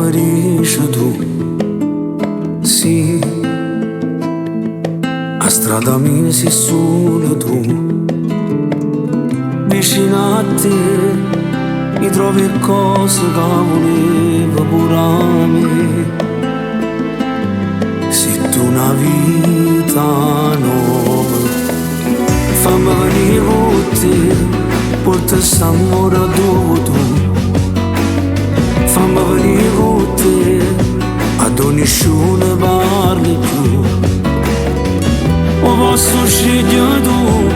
mi dici tu, sì, a strada mia sei solo tu. Vicino a te mi trovi cose che volevo pure a me. Se tu una vita nuova, fammi venire con te, porta s'amore dove tu. Fammi venire con te, ad nessuno parli più. O posso scegliere tu,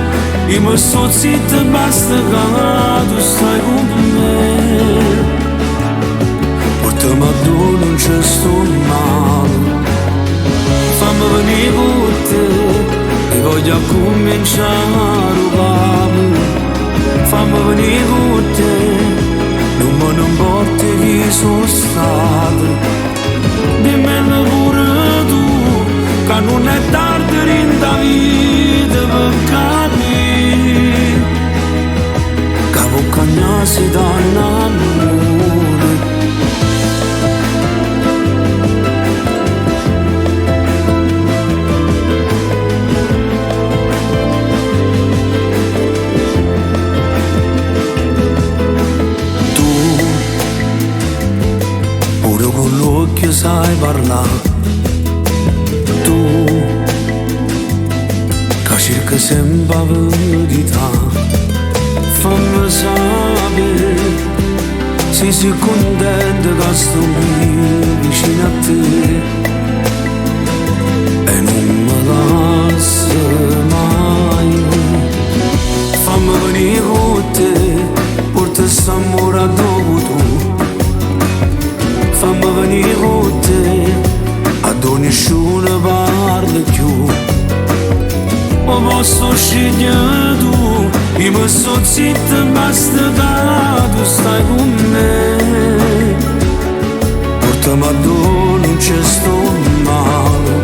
io mi sto zitto e basta che tu stai con me. Portami a dove non c'è sto male. Fammi venire con te, e voglio cominciare a rubare. Fammi venire con te, non me ne importa chi sono stato. Dimmelo pure tu, che non è tardi in da vita per capire che può cagnarsi dall'amore. Con l'occhio sai parlare, tu che cerchi sempre verità. Fammi sapere se sei contento che sto vicino a te e non mi lasci mai. Fammi venire con te, porta s'amore dopo tu. Fammi venire con te, ad nessuno parli più. O posso scegliere tu, io mi sto zitto e basta che tu stai con me. Portami a dove non c'è sto male.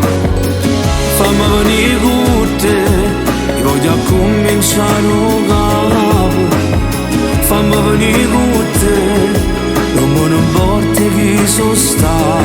Fammi venire con te, io voglio cominciare a capo. Fammi venire con te, non me ne importa chi sono stato.